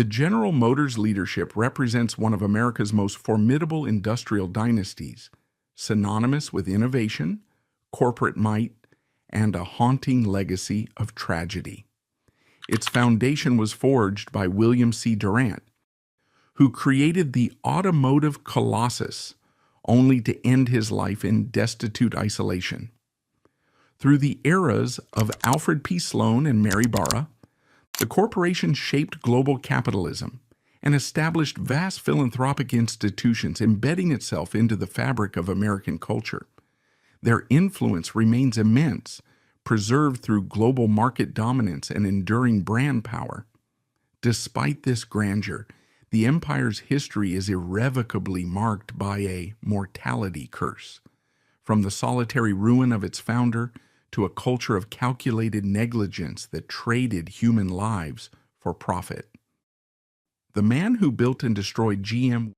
The General Motors leadership represents one of America's most formidable industrial dynasties, synonymous with innovation, corporate might, and a haunting legacy of tragedy. Its foundation was forged by William C. Durant, who created the automotive colossus, only to end his life in destitute isolation. Through the eras of Alfred P. Sloan and Mary Barra, the corporation shaped global capitalism and established vast philanthropic institutions, embedding itself into the fabric of American culture. Their influence remains immense, preserved through global market dominance and enduring brand power. Despite this grandeur, the empire's history is irrevocably marked by a mortality curse. From the solitary ruin of its founder to a culture of calculated negligence that traded human lives for profit. The man who built and destroyed GM,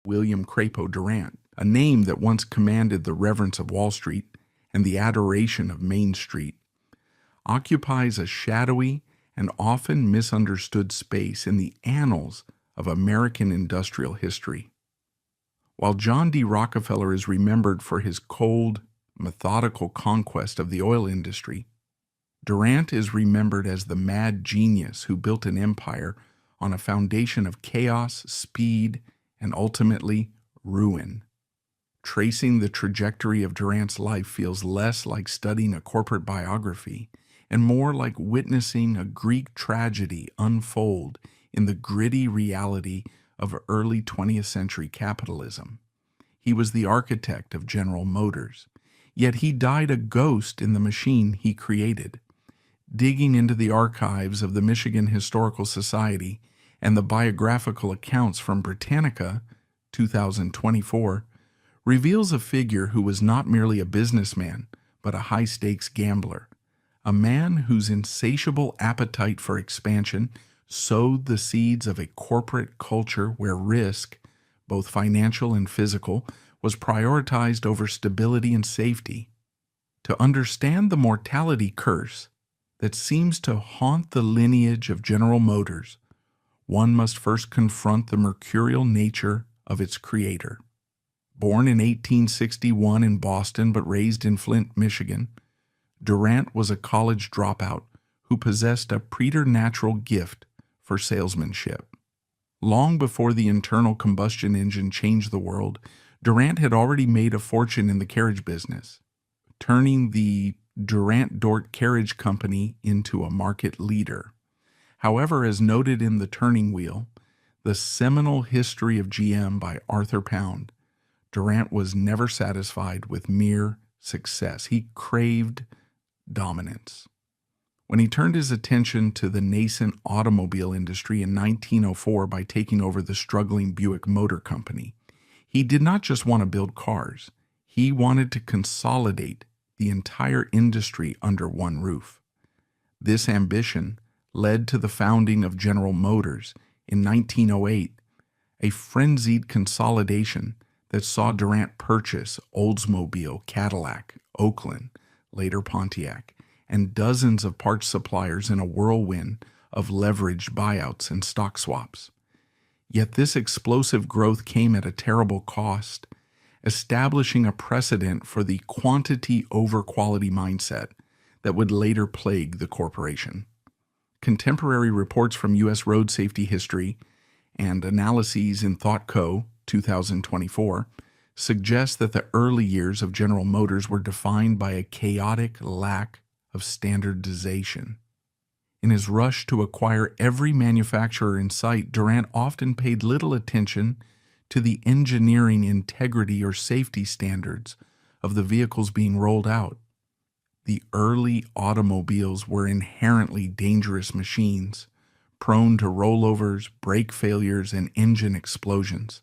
William Crapo Durant, a name that once commanded the reverence of Wall Street and the adoration of Main Street, occupies a shadowy and often misunderstood space in the annals of American industrial history. While John D. Rockefeller is remembered for his cold, methodical conquest of the oil industry, Durant is remembered as the mad genius who built an empire on a foundation of chaos, speed, and ultimately ruin. Tracing the trajectory of Durant's life feels less like studying a corporate biography and more like witnessing a Greek tragedy unfold in the gritty reality of early 20th century capitalism. He was the architect of General Motors, yet he died a ghost in the machine he created. Digging into the archives of the Michigan Historical Society and the biographical accounts from Britannica, 2024, reveals a figure who was not merely a businessman, but a high-stakes gambler, a man whose insatiable appetite for expansion sowed the seeds of a corporate culture where risk, both financial and physical, was prioritized over stability and safety. To understand the mortality curse that seems to haunt the lineage of General Motors, one must first confront the mercurial nature of its creator. Born in 1861 in Boston but raised in Flint, Michigan, Durant was a college dropout who possessed a preternatural gift for salesmanship. Long before the internal combustion engine changed the world, Durant had already made a fortune in the carriage business, turning the Durant-Dort Carriage Company into a market leader. However, as noted in The Turning Wheel, the seminal history of GM by Arthur Pound, Durant was never satisfied with mere success. He craved dominance. When he turned his attention to the nascent automobile industry in 1904 by taking over the struggling Buick Motor Company, he did not just want to build cars. He wanted to consolidate the entire industry under one roof. This ambition led to the founding of General Motors in 1908, a frenzied consolidation that saw Durant purchase Oldsmobile, Cadillac, Oakland, later Pontiac, and dozens of parts suppliers in a whirlwind of leveraged buyouts and stock swaps. Yet this explosive growth came at a terrible cost, establishing a precedent for the quantity over quality mindset that would later plague the corporation. Contemporary reports from U.S. road safety history and analyses in ThoughtCo 2024 suggest that the early years of General Motors were defined by a chaotic lack of standardization. In his rush to acquire every manufacturer in sight, Durant often paid little attention to the engineering integrity or safety standards of the vehicles being rolled out. The early automobiles were inherently dangerous machines, prone to rollovers, brake failures, and engine explosions.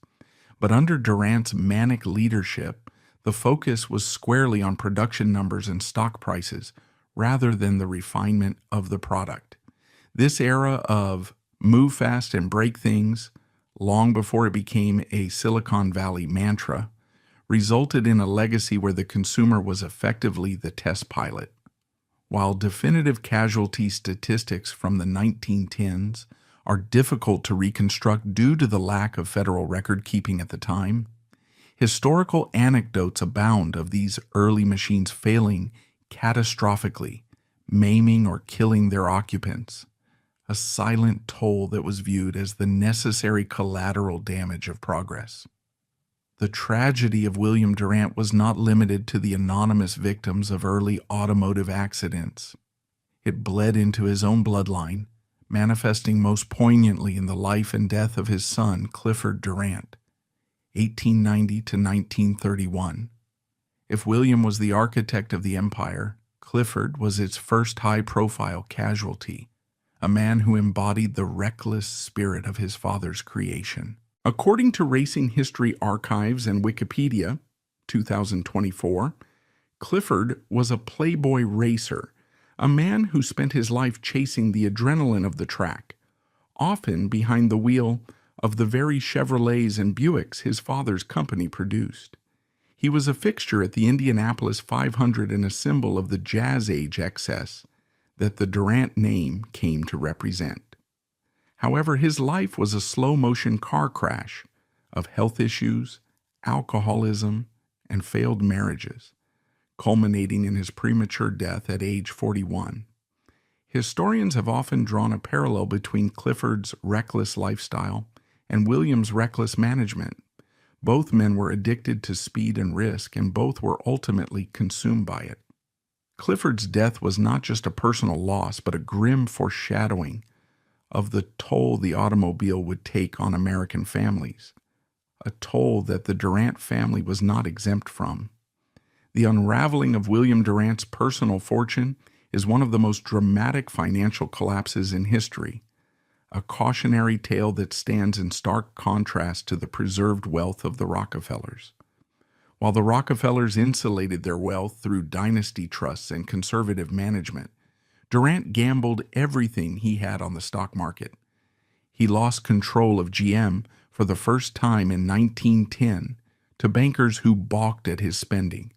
But under Durant's manic leadership, the focus was squarely on production numbers and stock prices, rather than the refinement of the product. This era of move fast and break things, long before it became a Silicon Valley mantra, resulted in a legacy where the consumer was effectively the test pilot. While definitive casualty statistics from the 1910s are difficult to reconstruct due to the lack of federal record-keeping at the time. Historical anecdotes abound of these early machines failing catastrophically, maiming or killing their occupants, a silent toll that was viewed as the necessary collateral damage of progress. The tragedy of William Durant was not limited to the anonymous victims of early automotive accidents. It bled into his own bloodline, manifesting most poignantly in the life and death of his son, Clifford Durant, 1890 to 1931. If William was the architect of the empire, Clifford was its first high-profile casualty, a man who embodied the reckless spirit of his father's creation. According to Racing History Archives and Wikipedia, 2024, Clifford was a playboy racer, a man who spent his life chasing the adrenaline of the track, often behind the wheel of the very Chevrolets and Buicks his father's company produced. He was a fixture at the Indianapolis 500 and a symbol of the Jazz Age excess that the Durant name came to represent. However, his life was a slow-motion car crash of health issues, alcoholism, and failed marriages, culminating in his premature death at age 41. Historians have often drawn a parallel between Clifford's reckless lifestyle and William's reckless management. Both men were addicted to speed and risk, and both were ultimately consumed by it. Clifford's death was not just a personal loss, but a grim foreshadowing of the toll the automobile would take on American families, a toll that the Durant family was not exempt from. The unraveling of William Durant's personal fortune is one of the most dramatic financial collapses in history, a cautionary tale that stands in stark contrast to the preserved wealth of the Rockefellers. While the Rockefellers insulated their wealth through dynasty trusts and conservative management, Durant gambled everything he had on the stock market. He lost control of GM for the first time in 1910 to bankers who balked at his spending,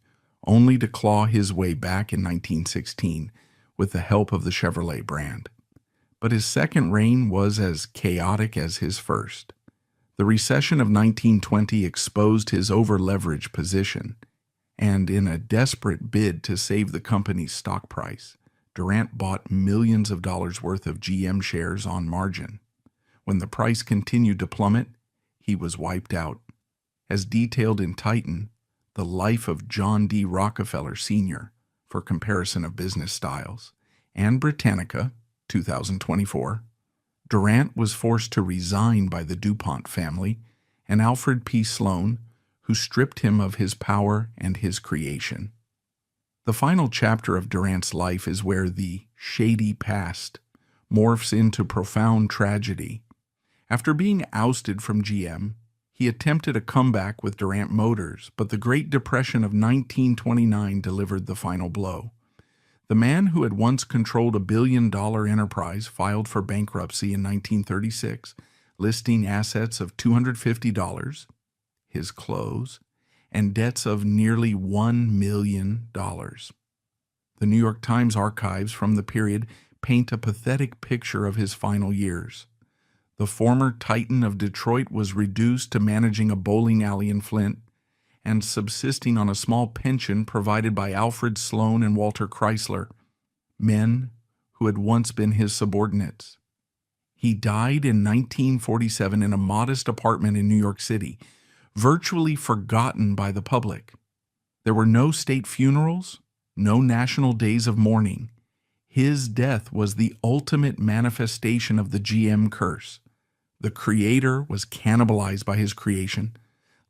only to claw his way back in 1916 with the help of the Chevrolet brand. But his second reign was as chaotic as his first. The recession of 1920 exposed his over-leveraged position, and in a desperate bid to save the company's stock price, Durant bought millions of dollars worth of GM shares on margin. When the price continued to plummet, he was wiped out. As detailed in Titan, The Life of John D. Rockefeller Sr., for comparison of business styles, and Britannica, 2024, Durant was forced to resign by the DuPont family and Alfred P. Sloan, who stripped him of his power and his creation. The final chapter of Durant's life is where the shady past morphs into profound tragedy. After being ousted from GM, he attempted a comeback with Durant Motors, but the Great Depression of 1929 delivered the final blow. The man who had once controlled a billion-dollar enterprise filed for bankruptcy in 1936, listing assets of $250, his clothes, and debts of nearly $1 million. The New York Times archives from the period paint a pathetic picture of his final years. The former titan of Detroit was reduced to managing a bowling alley in Flint and subsisting on a small pension provided by Alfred Sloan and Walter Chrysler, men who had once been his subordinates. He died in 1947 in a modest apartment in New York City, virtually forgotten by the public. There were no state funerals, no national days of mourning. His death was the ultimate manifestation of the GM curse. The creator was cannibalized by his creation,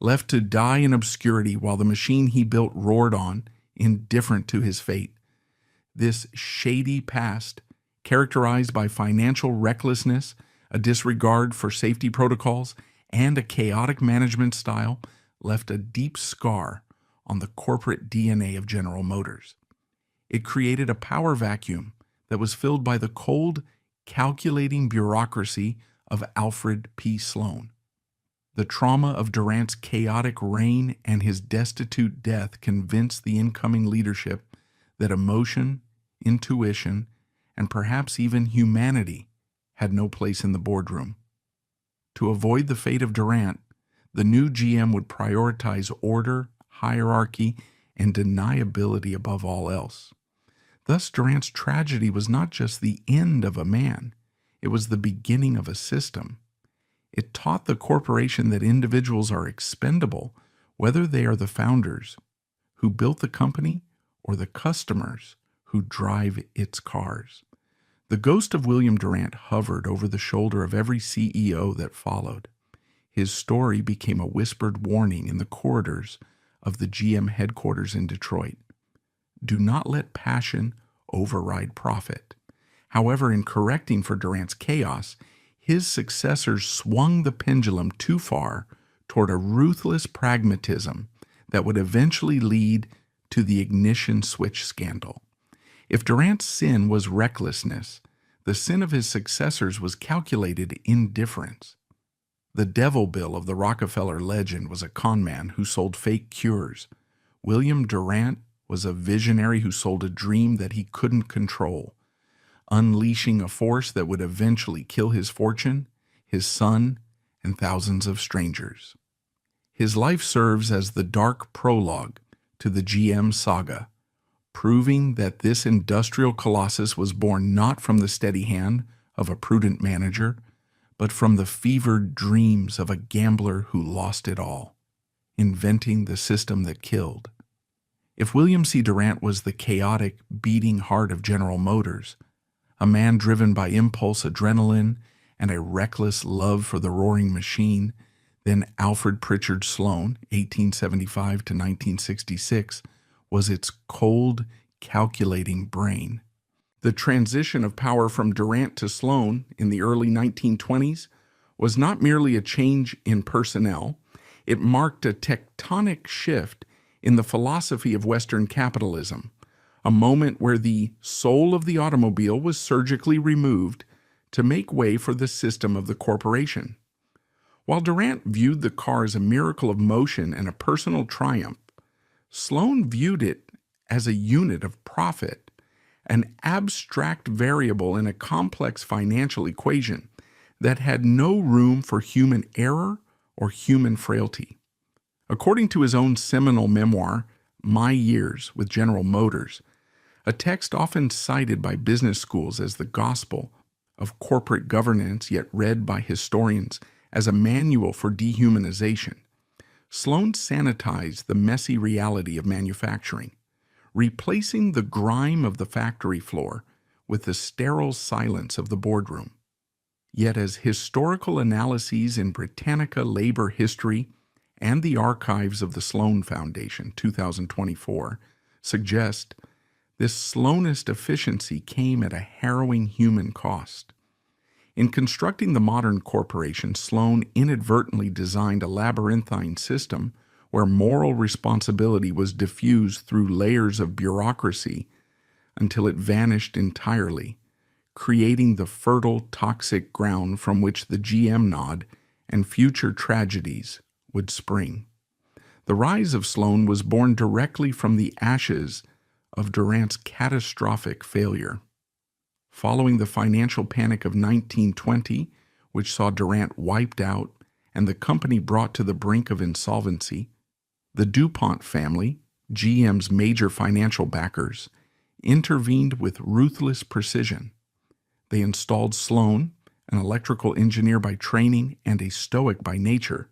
left to die in obscurity while the machine he built roared on, indifferent to his fate. This shady past, characterized by financial recklessness, a disregard for safety protocols, and a chaotic management style, left a deep scar on the corporate DNA of General Motors. It created a power vacuum that was filled by the cold, calculating bureaucracy of Alfred P. Sloan. The trauma of Durant's chaotic reign and his destitute death convinced the incoming leadership that emotion, intuition, and perhaps even humanity had no place in the boardroom. To avoid the fate of Durant, the new GM would prioritize order, hierarchy, and deniability above all else. Thus, Durant's tragedy was not just the end of a man, it was the beginning of a system. It taught the corporation that individuals are expendable, whether they are the founders who built the company or the customers who drive its cars. The ghost of William Durant hovered over the shoulder of every CEO that followed. His story became a whispered warning in the corridors of the GM headquarters in Detroit. Do not let passion override profit. However, in correcting for Durant's chaos, his successors swung the pendulum too far toward a ruthless pragmatism that would eventually lead to the ignition switch scandal. If Durant's sin was recklessness, the sin of his successors was calculated indifference. The devil Bill of the Rockefeller legend was a conman who sold fake cures. William Durant was a visionary who sold a dream that he couldn't control, unleashing a force that would eventually kill his fortune, his son, and thousands of strangers. His life serves as the dark prologue to the GM saga, proving that this industrial colossus was born not from the steady hand of a prudent manager, but from the fevered dreams of a gambler who lost it all, inventing the system that killed. If William C. Durant was the chaotic, beating heart of General Motors, a man driven by impulse adrenaline and a reckless love for the roaring machine, then Alfred Pritchard Sloan, 1875 to 1966, was its cold, calculating brain. The transition of power from Durant to Sloan in the early 1920s was not merely a change in personnel, it marked a tectonic shift in the philosophy of Western capitalism, a moment where the soul of the automobile was surgically removed to make way for the system of the corporation. While Durant viewed the car as a miracle of motion and a personal triumph, Sloan viewed it as a unit of profit, an abstract variable in a complex financial equation that had no room for human error or human frailty. According to his own seminal memoir, My Years with General Motors, a text often cited by business schools as the gospel of corporate governance yet read by historians as a manual for dehumanization, Sloan sanitized the messy reality of manufacturing, replacing the grime of the factory floor with the sterile silence of the boardroom. Yet as historical analyses in Britannica Labor History and the archives of the Sloan Foundation, 2024, suggest, this Sloanist efficiency came at a harrowing human cost. In constructing the modern corporation, Sloan inadvertently designed a labyrinthine system where moral responsibility was diffused through layers of bureaucracy until it vanished entirely, creating the fertile, toxic ground from which the GM nod and future tragedies would spring. The rise of Sloan was born directly from the ashes of Durant's catastrophic failure. Following the financial panic of 1920, which saw Durant wiped out and the company brought to the brink of insolvency, the DuPont family, GM's major financial backers, intervened with ruthless precision. They installed Sloan, an electrical engineer by training and a stoic by nature,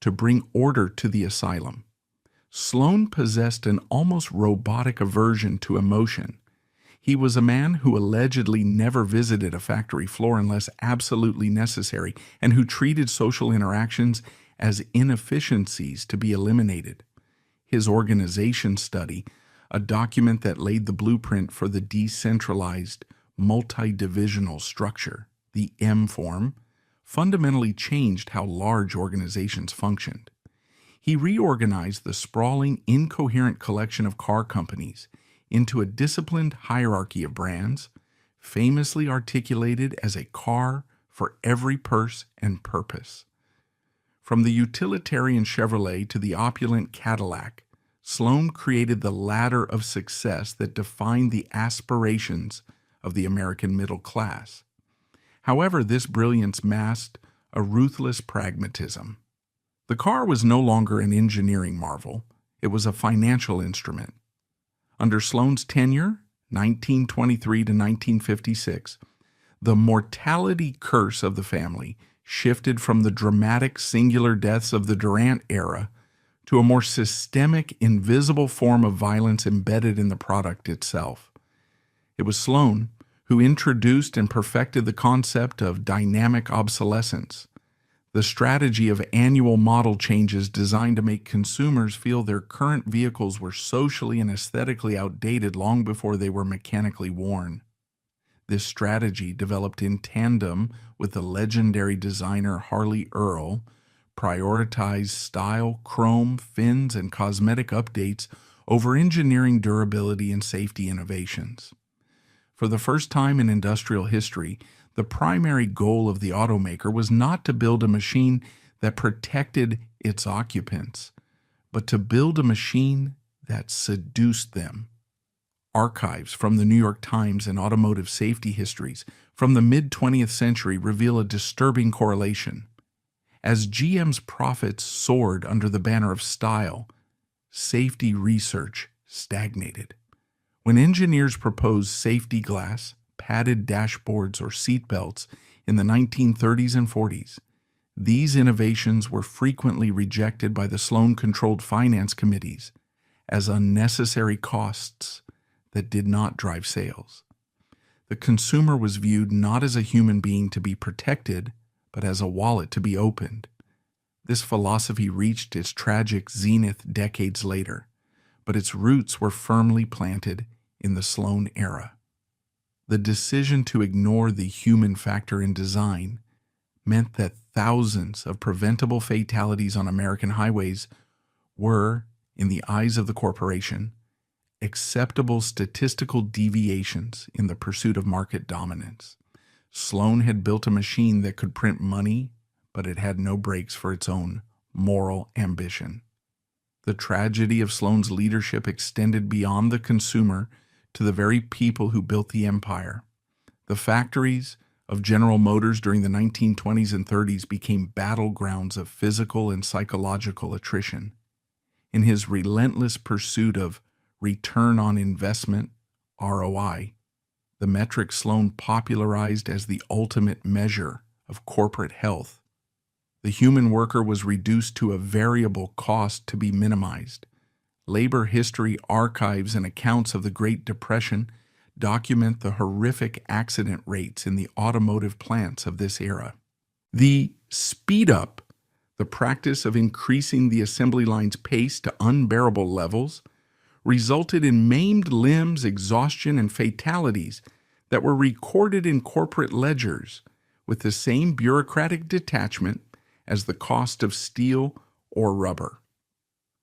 to bring order to the asylum. Sloan possessed an almost robotic aversion to emotion. He was a man who allegedly never visited a factory floor unless absolutely necessary, and who treated social interactions as inefficiencies to be eliminated. His organization study, a document that laid the blueprint for the decentralized, multi-divisional structure, the M form, fundamentally changed how large organizations functioned. He reorganized the sprawling, incoherent collection of car companies into a disciplined hierarchy of brands, famously articulated as a car for every purse and purpose. From the utilitarian Chevrolet to the opulent Cadillac, Sloan created the ladder of success that defined the aspirations of the American middle class. However, this brilliance masked a ruthless pragmatism. The car was no longer an engineering marvel, it was a financial instrument. Under Sloan's tenure, 1923 to 1956, the mortality curse of the family shifted from the dramatic singular deaths of the Durant era to a more systemic, invisible form of violence embedded in the product itself. It was Sloan who introduced and perfected the concept of dynamic obsolescence, the strategy of annual model changes designed to make consumers feel their current vehicles were socially and aesthetically outdated long before they were mechanically worn. This strategy, developed in tandem with the legendary designer Harley Earl, prioritized style, chrome, fins, and cosmetic updates over engineering durability and safety innovations. For the first time in industrial history, the primary goal of the automaker was not to build a machine that protected its occupants, but to build a machine that seduced them. Archives from the New York Times and automotive safety histories from the mid-20th century reveal a disturbing correlation. As GM's profits soared under the banner of style, safety research stagnated. When engineers proposed safety glass, padded dashboards, or seat belts in the 1930s and 40s, these innovations were frequently rejected by the Sloan-controlled finance committees as unnecessary costs that did not drive sales. The consumer was viewed not as a human being to be protected, but as a wallet to be opened. This philosophy reached its tragic zenith decades later, but its roots were firmly planted in the Sloan era. The decision to ignore the human factor in design meant that thousands of preventable fatalities on American highways were, in the eyes of the corporation, acceptable statistical deviations in the pursuit of market dominance. Sloan had built a machine that could print money, but it had no brakes for its own moral ambition. The tragedy of Sloan's leadership extended beyond the consumer to the very people who built the empire. The factories of General Motors during the 1920s and 30s became battlegrounds of physical and psychological attrition. In his relentless pursuit of return on investment, ROI, the metric Sloan popularized as the ultimate measure of corporate health, the human worker was reduced to a variable cost to be minimized. Labor history archives and accounts of the Great Depression document the horrific accident rates in the automotive plants of this era. The speed up, the practice of increasing the assembly line's pace to unbearable levels, resulted in maimed limbs, exhaustion, and fatalities that were recorded in corporate ledgers with the same bureaucratic detachment as the cost of steel or rubber.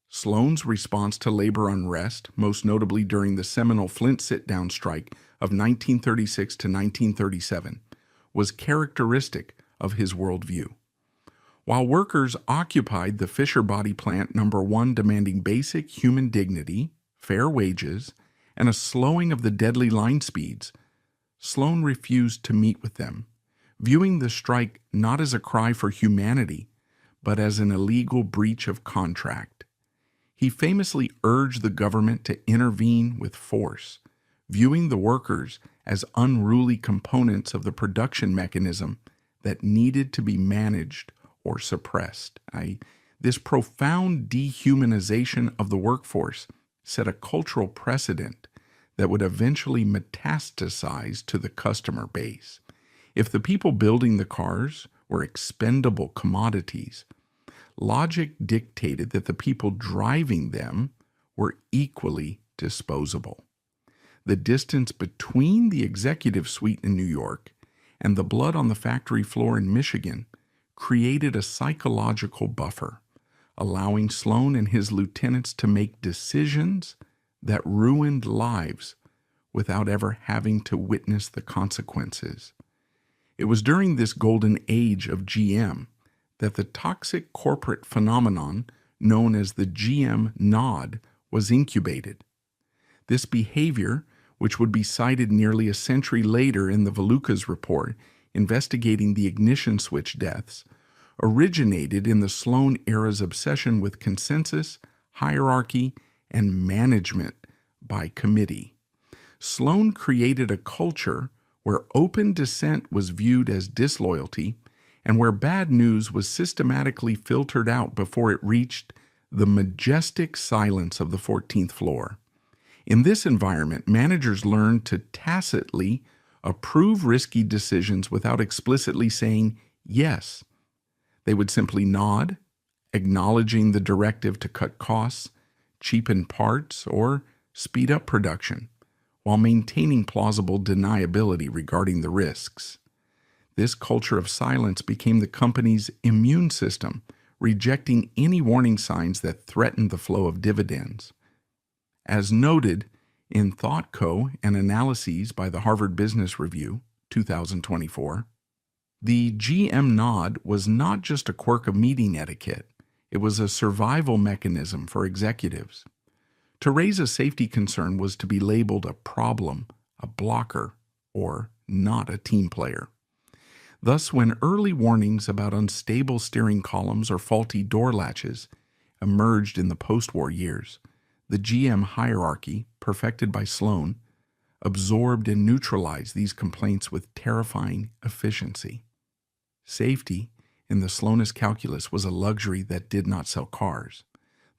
Sloan's response to labor unrest, most notably during the seminal Flint sit-down strike of 1936 to 1937, was characteristic of his worldview. While workers occupied the Fisher Body Plant No. 1 demanding basic human dignity, fair wages, and a slowing of the deadly line speeds, Sloan refused to meet with them, viewing the strike not as a cry for humanity, but as an illegal breach of contract. He famously urged the government to intervene with force, viewing the workers as unruly components of the production mechanism that needed to be managed or suppressed. This profound dehumanization of the workforce set a cultural precedent that would eventually metastasize to the customer base. If the people building the cars were expendable commodities, logic dictated that the people driving them were equally disposable. The distance between the executive suite in New York and the blood on the factory floor in Michigan created a psychological buffer, allowing Sloan and his lieutenants to make decisions that ruined lives without ever having to witness the consequences. It was during this golden age of GM that the toxic corporate phenomenon known as the GM nod was incubated. This behavior, which would be cited nearly a century later in the Valukas report, investigating the ignition switch deaths, originated in the Sloan era's obsession with consensus, hierarchy, and management by committee. Sloan created a culture where open dissent was viewed as disloyalty and where bad news was systematically filtered out before it reached the majestic silence of the 14th floor. In this environment, managers learned to tacitly approve risky decisions without explicitly saying yes. They would simply nod, acknowledging the directive to cut costs, cheapen parts, or speed up production, while maintaining plausible deniability regarding the risks. This culture of silence became the company's immune system, rejecting any warning signs that threatened the flow of dividends. As noted in Thought Co. and Analyses by the Harvard Business Review, 2024, the GM nod was not just a quirk of meeting etiquette, it was a survival mechanism for executives. To raise a safety concern was to be labeled a problem, a blocker, or not a team player. Thus, when early warnings about unstable steering columns or faulty door latches emerged in the post-war years, the GM hierarchy, perfected by Sloan, absorbed and neutralized these complaints with terrifying efficiency. Safety, in the Sloanist calculus, was a luxury that did not sell cars.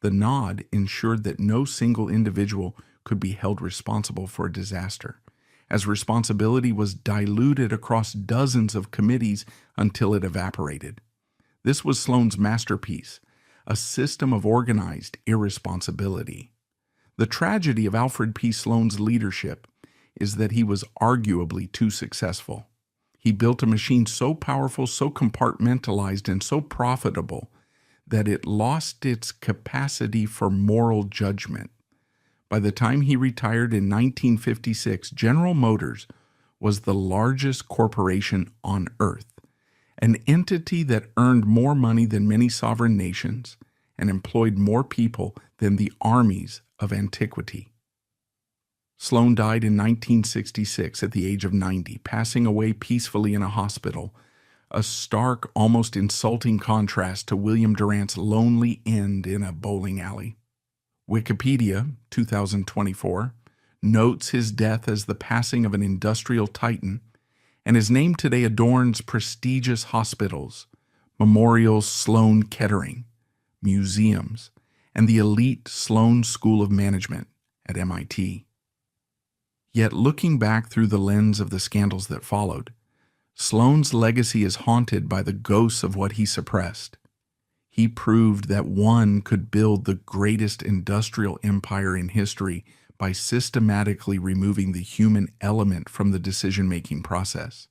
The nod ensured that no single individual could be held responsible for a disaster, as responsibility was diluted across dozens of committees until it evaporated. This was Sloan's masterpiece, a system of organized irresponsibility. The tragedy of Alfred P. Sloan's leadership is that he was arguably too successful. He built a machine so powerful, so compartmentalized, and so profitable that it lost its capacity for moral judgment. By the time he retired in 1956, General Motors was the largest corporation on earth, an entity that earned more money than many sovereign nations and employed more people than the armies of antiquity. Sloan died in 1966 at the age of 90, passing away peacefully in a hospital, a stark, almost insulting contrast to William Durant's lonely end in a bowling alley. Wikipedia, 2024, notes his death as the passing of an industrial titan, and his name today adorns prestigious hospitals, Memorial Sloan Kettering, museums, and the elite Sloan School of Management at MIT. Yet looking back through the lens of the scandals that followed, Sloan's legacy is haunted by the ghosts of what he suppressed. He proved that one could build the greatest industrial empire in history by systematically removing the human element from the decision-making process.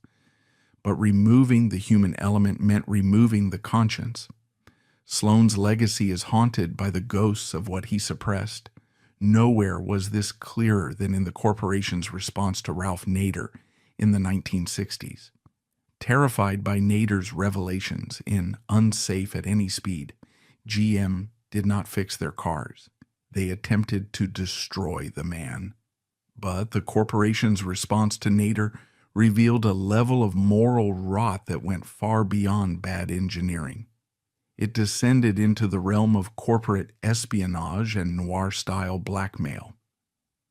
But removing the human element meant removing the conscience. Sloan's legacy is haunted by the ghosts of what he suppressed. Nowhere was this clearer than in the corporation's response to Ralph Nader in the 1960s. Terrified by Nader's revelations in Unsafe at Any Speed, GM did not fix their cars. They attempted to destroy the man. But the corporation's response to Nader revealed a level of moral rot that went far beyond bad engineering. It descended into the realm of corporate espionage and noir-style blackmail.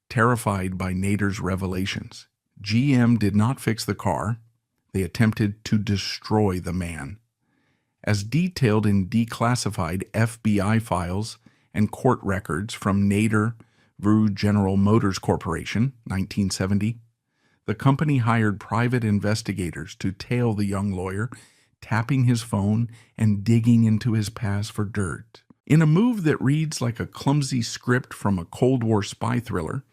Terrified by Nader's revelations, GM did not fix the car. They attempted to destroy the man. As detailed in declassified FBI files and court records from Nader v. General Motors Corporation, 1970, the company hired private investigators to tail the young lawyer, tapping his phone and digging into his past for dirt. In a move that reads like a clumsy script from a Cold War spy thriller,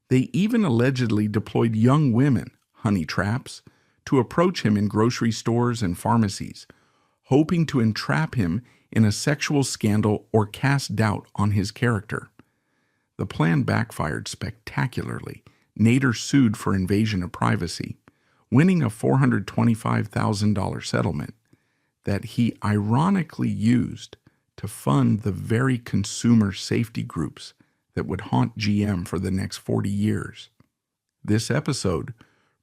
they even allegedly deployed young women, honey traps, to approach him in grocery stores and pharmacies, hoping to entrap him in a sexual scandal or cast doubt on his character. The plan backfired spectacularly. Nader sued for invasion of privacy, winning a $425,000 settlement that he ironically used to fund the very consumer safety groups that would haunt GM for the next 40 years. This episode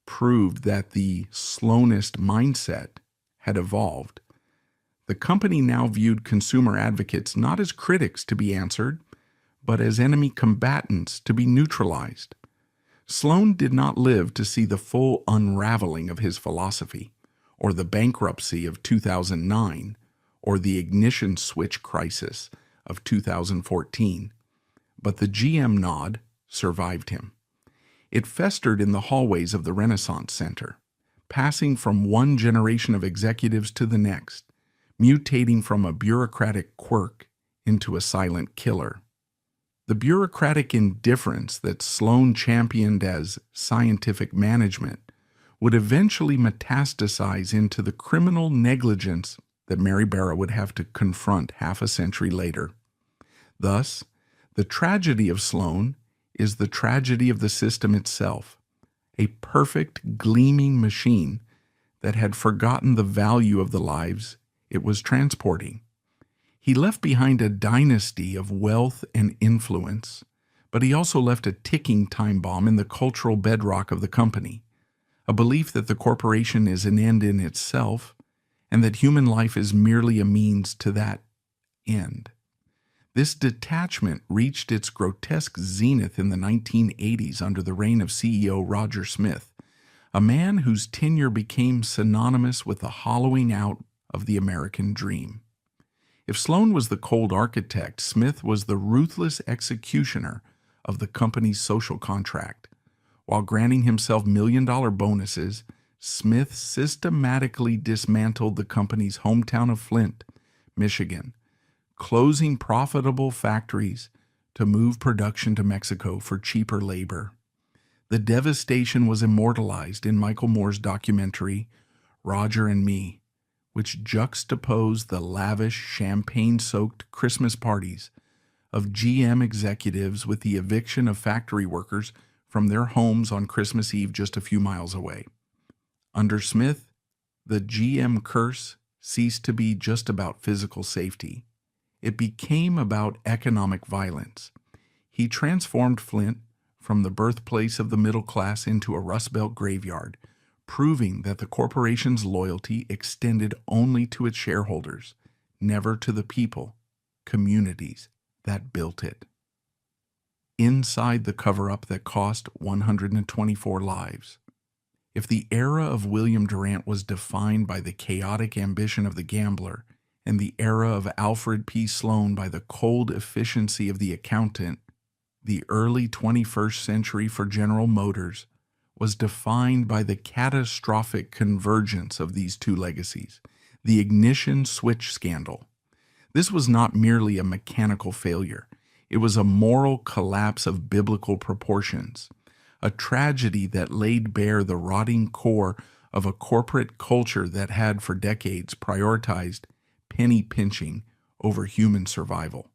proved that the Sloanist mindset had evolved. The company now viewed consumer advocates not as critics to be answered, but as enemy combatants to be neutralized. Sloan did not live to see the full unraveling of his philosophy, or the bankruptcy of 2009, or the ignition switch crisis of 2014, but the GM nod survived him. It festered in the hallways of the Renaissance Center, passing from one generation of executives to the next, mutating from a bureaucratic quirk into a silent killer. The bureaucratic indifference that Sloan championed as scientific management would eventually metastasize into the criminal negligence that Mary Barra would have to confront half a century later. Thus, the tragedy of Sloan is the tragedy of the system itself, a perfect, gleaming machine that had forgotten the value of the lives it was transporting. He left behind a dynasty of wealth and influence, but he also left a ticking time bomb in the cultural bedrock of the company, a belief that the corporation is an end in itself and that human life is merely a means to that end. This detachment reached its grotesque zenith in the 1980s under the reign of CEO Roger Smith, a man whose tenure became synonymous with the hollowing out of the American dream. If Sloan was the cold architect, Smith was the ruthless executioner of the company's social contract. While granting himself million-dollar bonuses, Smith systematically dismantled the company's hometown of Flint, Michigan, closing profitable factories to move production to Mexico for cheaper labor. The devastation was immortalized in Michael Moore's documentary, Roger and Me, which juxtaposed the lavish, champagne-soaked Christmas parties of GM executives with the eviction of factory workers from their homes on Christmas Eve just a few miles away. Under Smith, the GM curse ceased to be just about physical safety. It became about economic violence. He transformed Flint from the birthplace of the middle class into a Rust Belt graveyard, proving that the corporation's loyalty extended only to its shareholders, never to the people, communities that built it. Inside the cover-up that cost 124 lives. If the era of William Durant was defined by the chaotic ambition of the gambler and the era of Alfred P. Sloan by the cold efficiency of the accountant, the early 21st century for General Motors was defined by the catastrophic convergence of these two legacies, the ignition switch scandal. This was not merely a mechanical failure. It was a moral collapse of biblical proportions, a tragedy that laid bare the rotting core of a corporate culture that had for decades prioritized penny pinching over human survival.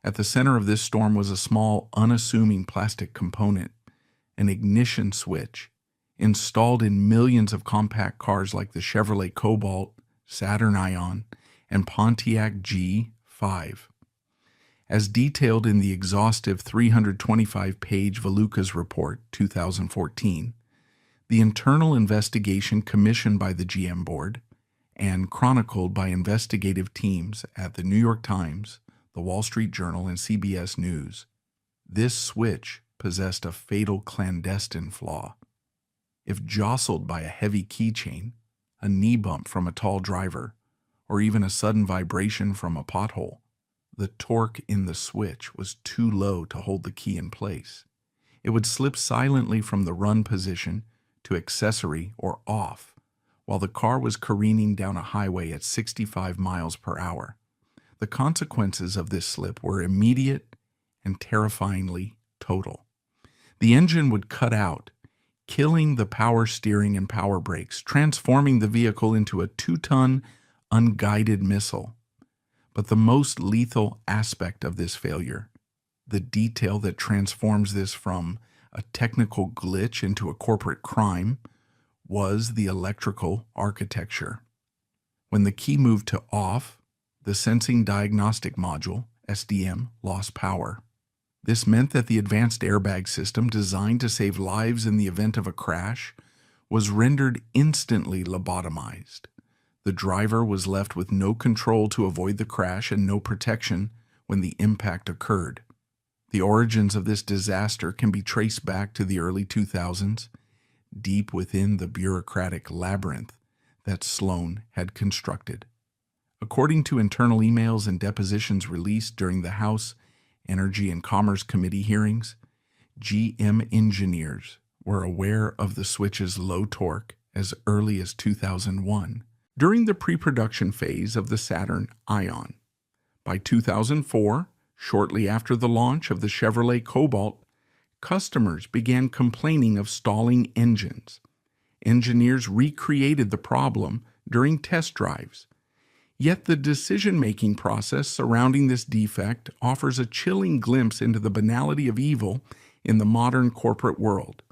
At the center of this storm was a small, unassuming plastic component, an ignition switch, installed in millions of compact cars like the Chevrolet Cobalt, Saturn Ion, and Pontiac G5. As detailed in the exhaustive 325-page Valukas Report 2014, the internal investigation commissioned by the GM board and chronicled by investigative teams at the New York Times, the Wall Street Journal, and CBS News, this switch possessed a fatal clandestine flaw. If jostled by a heavy keychain, a knee bump from a tall driver, or even a sudden vibration from a pothole, the torque in the switch was too low to hold the key in place. It would slip silently from the run position to accessory or off, while the car was careening down a highway at 65 miles per hour. The consequences of this slip were immediate and terrifyingly total. The engine would cut out, killing the power steering and power brakes, transforming the vehicle into a 2-ton unguided missile. But the most lethal aspect of this failure, the detail that transforms this from a technical glitch into a corporate crime, was the electrical architecture. When the key moved to off, the Sensing Diagnostic Module, SDM, lost power. This meant that the advanced airbag system designed to save lives in the event of a crash was rendered instantly lobotomized. The driver was left with no control to avoid the crash and no protection when the impact occurred. The origins of this disaster can be traced back to the early 2000s, deep within the bureaucratic labyrinth that Sloan had constructed. According to internal emails and depositions released during the House Energy and Commerce Committee hearings, GM engineers were aware of the switch's low torque as early as 2001, during the pre-production phase of the Saturn Ion. By 2004, shortly after the launch of the Chevrolet Cobalt, customers began complaining of stalling engines. Engineers recreated the problem during test drives. Yet the decision-making process surrounding this defect offers a chilling glimpse into the banality of evil in the modern corporate world.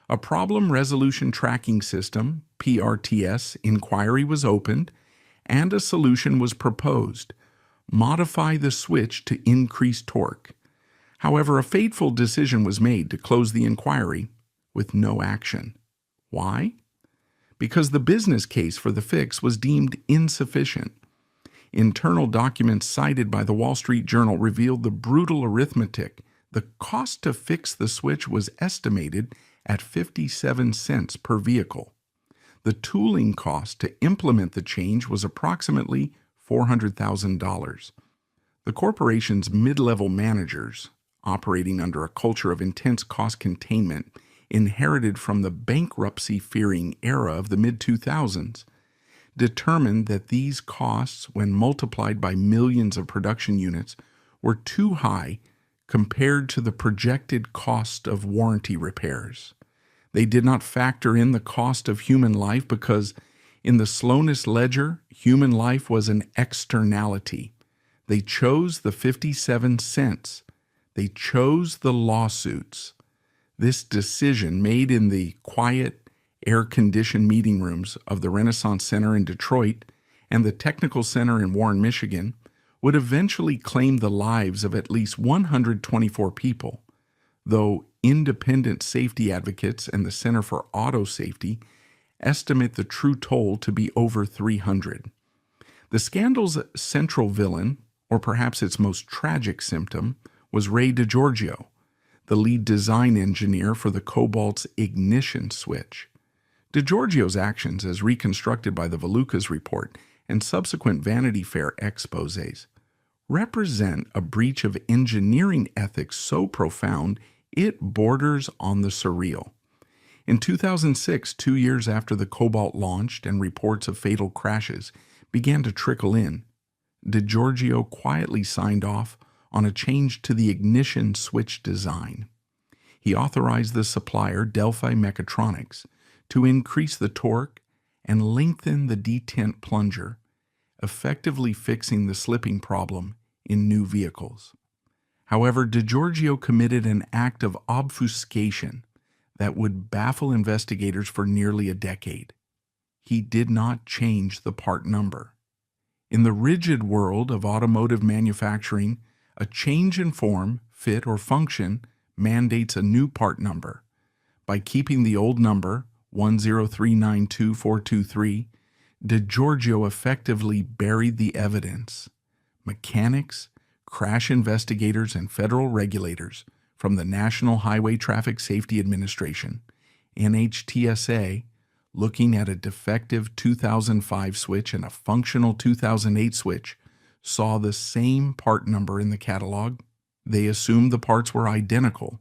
A problem resolution tracking system, PRTS, inquiry was opened, and a solution was proposed: modify the switch to increase torque. However, a fateful decision was made to close the inquiry with no action. Why? Because the business case for the fix was deemed insufficient. Internal documents cited by the Wall Street Journal revealed the brutal arithmetic. The cost to fix the switch was estimated at 57 cents per vehicle. The tooling cost to implement the change was approximately $400,000. The corporation's mid-level managers, operating under a culture of intense cost containment inherited from the bankruptcy-fearing era of the mid-2000s, determined that these costs, when multiplied by millions of production units, were too high compared to the projected cost of warranty repairs. They did not factor in the cost of human life because, in the slowness ledger, human life was an externality. They chose the 57 cents. They chose the lawsuits. This decision, made in the quiet, air-conditioned meeting rooms of the Renaissance Center in Detroit and the Technical Center in Warren, Michigan, would eventually claim the lives of at least 124 people, though independent safety advocates and the Center for Auto Safety estimate the true toll to be over 300. The scandal's central villain, or perhaps its most tragic symptom, was Ray DiGiorgio, the lead design engineer for the Cobalt's ignition switch. DiGiorgio's actions, as reconstructed by the Valukas report and subsequent Vanity Fair exposés, represent a breach of engineering ethics so profound it borders on the surreal. In 2006, 2 years after the Cobalt launched and reports of fatal crashes began to trickle in, DiGiorgio quietly signed off on a change to the ignition switch design. He authorized the supplier, Delphi Mechatronics, to increase the torque and lengthen the detent plunger, effectively fixing the slipping problem in new vehicles. However, DiGiorgio committed an act of obfuscation that would baffle investigators for nearly a decade. He did not change the part number. In the rigid world of automotive manufacturing, a change in form, fit, or function mandates a new part number. By keeping the old number, 103924423, DiGiorgio effectively buried the evidence. Mechanics, crash investigators, and federal regulators from the National Highway Traffic Safety Administration, NHTSA, looking at a defective 2005 switch and a functional 2008 switch, saw the same part number in the catalog. They assumed the parts were identical.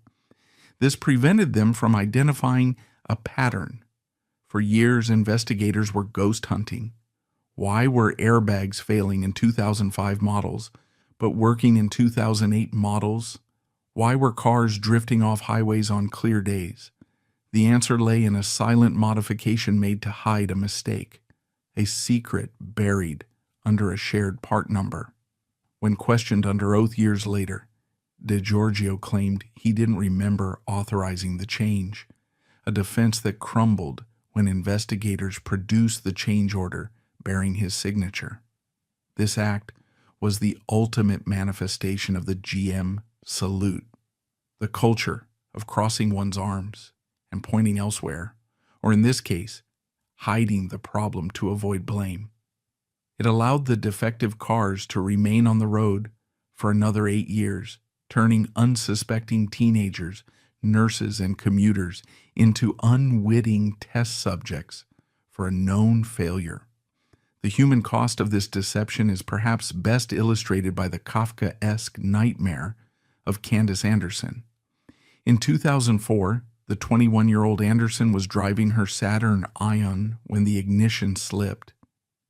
This prevented them from identifying a pattern. For years, investigators were ghost hunting. Why were airbags failing in 2005 models, but working in 2008 models? Why were cars drifting off highways on clear days? The answer lay in a silent modification made to hide a mistake, a secret buried under a shared part number. When questioned under oath years later, DiGiorgio claimed he didn't remember authorizing the change, a defense that crumbled when investigators produced the change order bearing his signature. This act was the ultimate manifestation of the GM salute, the culture of crossing one's arms and pointing elsewhere, or in this case, hiding the problem to avoid blame. It allowed the defective cars to remain on the road for another 8 years, turning unsuspecting teenagers, nurses, and commuters into unwitting test subjects for a known failure. The human cost of this deception is perhaps best illustrated by the Kafkaesque nightmare of Candace Anderson. In 2004, the 21-year-old Anderson was driving her Saturn Ion when the ignition slipped,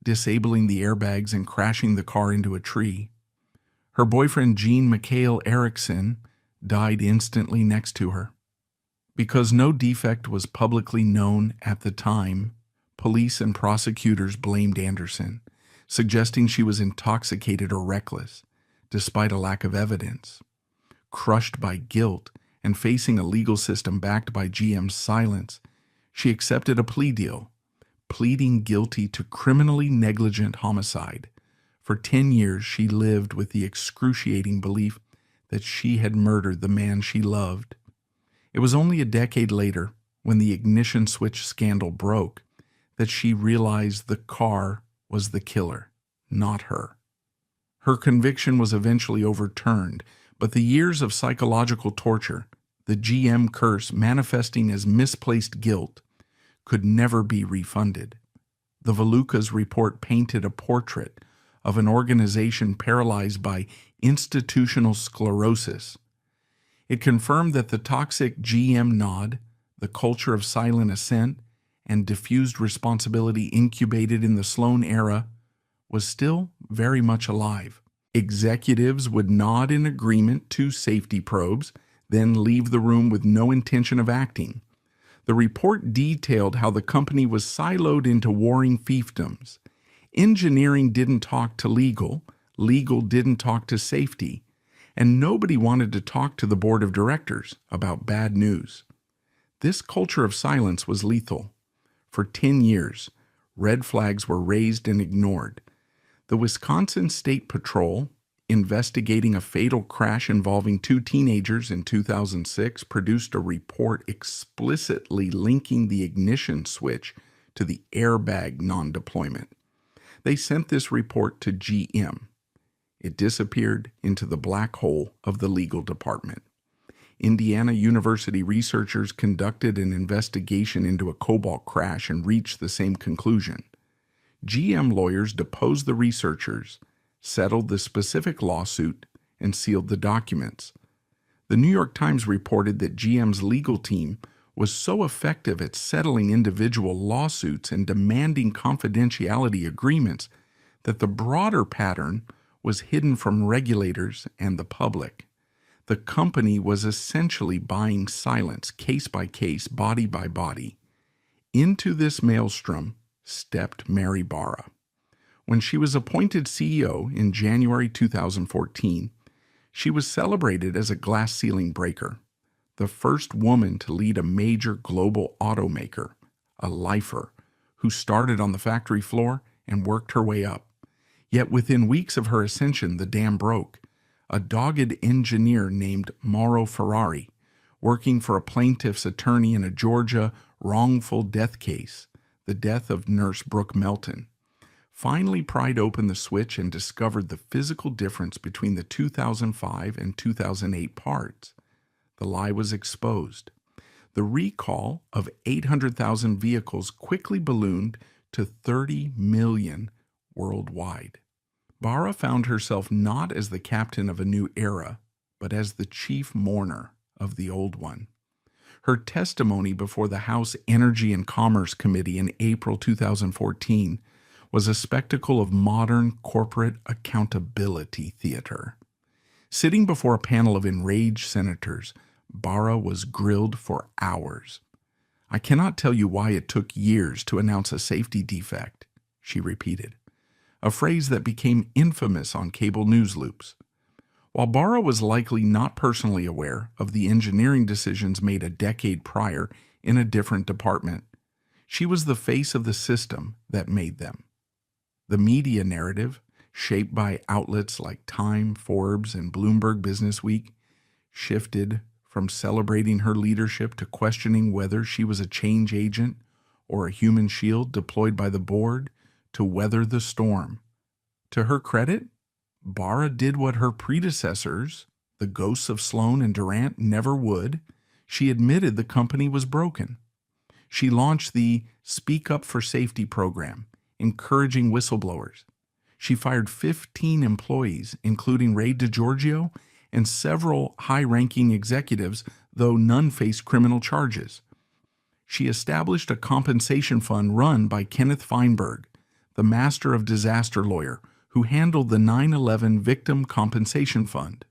disabling the airbags and crashing the car into a tree. Her boyfriend Jean Michael Erickson died instantly next to her. Because no defect was publicly known at the time, police and prosecutors blamed Anderson, suggesting she was intoxicated or reckless, despite a lack of evidence. Crushed by guilt and facing a legal system backed by GM's silence, she accepted a plea deal, pleading guilty to criminally negligent homicide. For 10 years, she lived with the excruciating belief that she had murdered the man she loved. It was only a decade later, when the ignition switch scandal broke, that she realized the car was the killer, not her. Her conviction was eventually overturned, but the years of psychological torture, the GM curse manifesting as misplaced guilt, could never be refunded. The Valukas report painted a portrait of an organization paralyzed by institutional sclerosis. It confirmed that the toxic GM nod, the culture of silent assent, and diffused responsibility incubated in the Sloan era was still very much alive. Executives would nod in agreement to safety probes, then leave the room with no intention of acting. The report detailed how the company was siloed into warring fiefdoms. Engineering didn't talk to legal didn't talk to safety, and nobody wanted to talk to the board of directors about bad news. This culture of silence was lethal. For 10 years, red flags were raised and ignored. The Wisconsin State Patrol, investigating a fatal crash involving 2 teenagers in 2006, produced a report explicitly linking the ignition switch to the airbag non-deployment. They sent this report to GM. It disappeared into the black hole of the legal department. Indiana University researchers conducted an investigation into a cobalt crash and reached the same conclusion. GM lawyers deposed the researchers, settled the specific lawsuit, and sealed the documents. The New York Times reported that GM's legal team was so effective at settling individual lawsuits and demanding confidentiality agreements that the broader pattern was hidden from regulators and the public. The company was essentially buying silence, case by case, body by body. Into this maelstrom stepped Mary Barra. When she was appointed CEO in January 2014, she was celebrated as a glass ceiling breaker, the first woman to lead a major global automaker, a lifer, who started on the factory floor and worked her way up. Yet within weeks of her ascension, the dam broke. A dogged engineer named Mauro Ferrari, working for a plaintiff's attorney in a Georgia wrongful death case, the death of nurse Brooke Melton, finally pried open the switch and discovered the physical difference between the 2005 and 2008 parts. The lie was exposed. The recall of 800,000 vehicles quickly ballooned to 30 million worldwide. Barra found herself not as the captain of a new era, but as the chief mourner of the old one. Her testimony before the House Energy and Commerce Committee in April 2014 was a spectacle of modern corporate accountability theater. Sitting before a panel of enraged senators, Barra was grilled for hours. "I cannot tell you why it took years to announce a safety defect," she repeated, a phrase that became infamous on cable news loops. While Barra was likely not personally aware of the engineering decisions made a decade prior in a different department, she was the face of the system that made them. The media narrative, shaped by outlets like Time, Forbes, and Bloomberg Businessweek, shifted from celebrating her leadership to questioning whether she was a change agent or a human shield deployed by the board to weather the storm. To her credit, Barra did what her predecessors, the ghosts of Sloan and Durant, never would. She admitted the company was broken. She launched the Speak Up for Safety program, encouraging whistleblowers. She fired 15 employees, including Ray DiGiorgio and several high-ranking executives, though none faced criminal charges. She established a compensation fund run by Kenneth Feinberg, the master of disaster lawyer, who handled the 9/11 Victim Compensation Fund.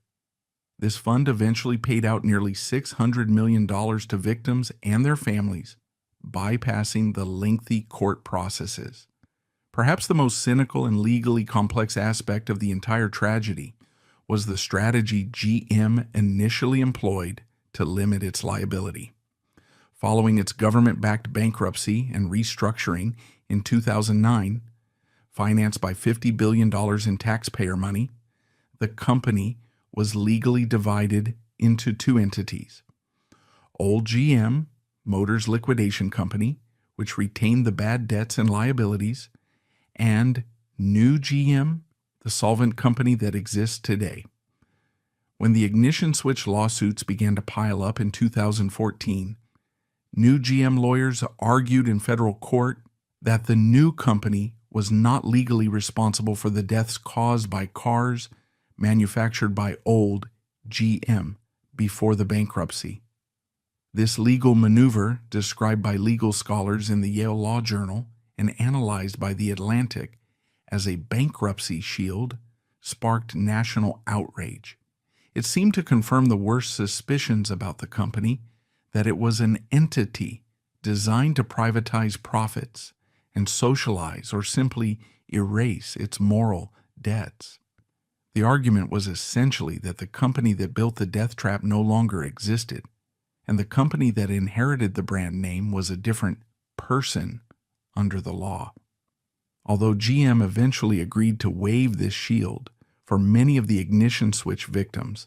This fund eventually paid out nearly $600 million to victims and their families, bypassing the lengthy court processes. Perhaps the most cynical and legally complex aspect of the entire tragedy was the strategy GM initially employed to limit its liability. Following its government-backed bankruptcy and restructuring in 2009, financed by $50 billion in taxpayer money, the company was legally divided into two entities. Old GM, Motors Liquidation Company, which retained the bad debts and liabilities, and New GM, the solvent company that exists today. When the ignition switch lawsuits began to pile up in 2014, New GM lawyers argued in federal court that the new company was not legally responsible for the deaths caused by cars manufactured by old GM before the bankruptcy. This legal maneuver, described by legal scholars in the Yale Law Journal and analyzed by The Atlantic as a bankruptcy shield, sparked national outrage. It seemed to confirm the worst suspicions about the company, that it was an entity designed to privatize profits and socialize or simply erase its moral debts. The argument was essentially that the company that built the death trap no longer existed, and the company that inherited the brand name was a different person under the law. Although GM eventually agreed to waive this shield for many of the ignition switch victims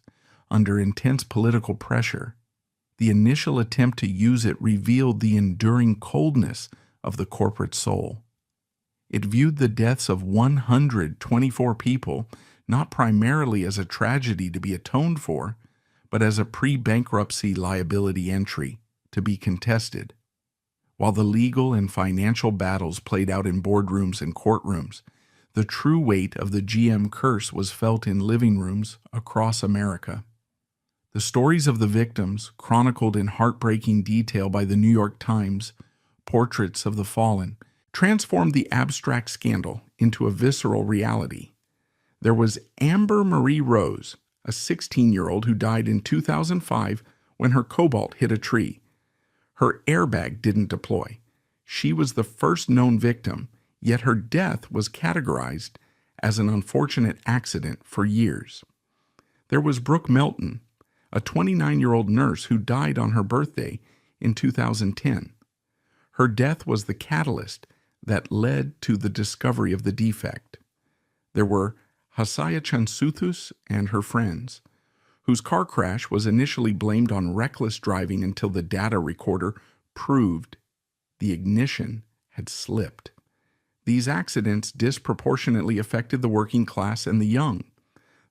under intense political pressure, the initial attempt to use it revealed the enduring coldness of the corporate soul. It viewed the deaths of 124 people not primarily as a tragedy to be atoned for, but as a pre-bankruptcy liability entry to be contested. While the legal and financial battles played out in boardrooms and courtrooms, the true weight of the GM curse was felt in living rooms across America. The stories of the victims, chronicled in heartbreaking detail by the New York Times, Portraits of the Fallen, transformed the abstract scandal into a visceral reality. There was Amber Marie Rose, a 16-year-old who died in 2005 when her Cobalt hit a tree. Her airbag didn't deploy. She was the first known victim, yet her death was categorized as an unfortunate accident for years. There was Brooke Melton, a 29-year-old nurse who died on her birthday in 2010. Her death was the catalyst that led to the discovery of the defect. There were Hasaya Chansuthus and her friends, whose car crash was initially blamed on reckless driving until the data recorder proved the ignition had slipped. These accidents disproportionately affected the working class and the young.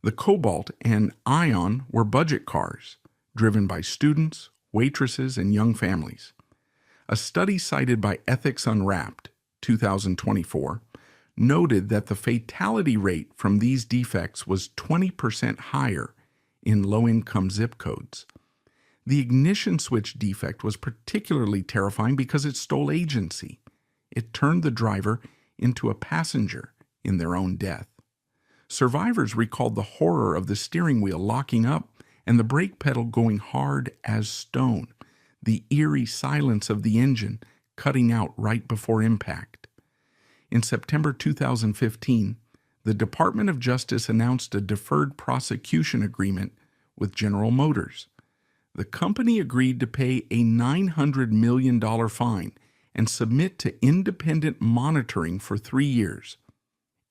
The Cobalt and Ion were budget cars, driven by students, waitresses, and young families. A study cited by Ethics Unwrapped, 2024, noted that the fatality rate from these defects was 20% higher in low-income zip codes. The ignition switch defect was particularly terrifying because it stole agency. It turned the driver into a passenger in their own death. Survivors recalled the horror of the steering wheel locking up and the brake pedal going hard as stone, the eerie silence of the engine cutting out right before impact. In September 2015, the Department of Justice announced a deferred prosecution agreement with General Motors. The company agreed to pay a $900 million fine and submit to independent monitoring for 3 years.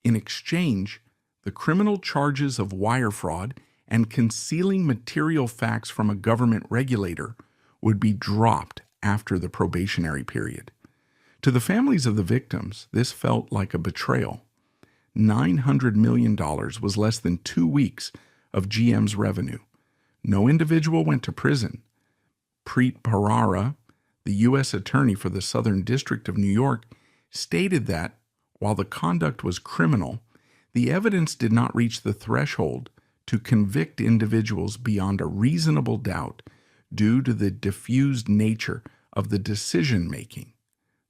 In exchange, the criminal charges of wire fraud and concealing material facts from a government regulator would be dropped after the probationary period. To the families of the victims, this felt like a betrayal. $900 million was less than 2 weeks of GM's revenue. No individual went to prison. Preet Bharara, the U.S. Attorney for the Southern District of New York, stated that, while the conduct was criminal, the evidence did not reach the threshold to convict individuals beyond a reasonable doubt due to the diffused nature of the decision-making,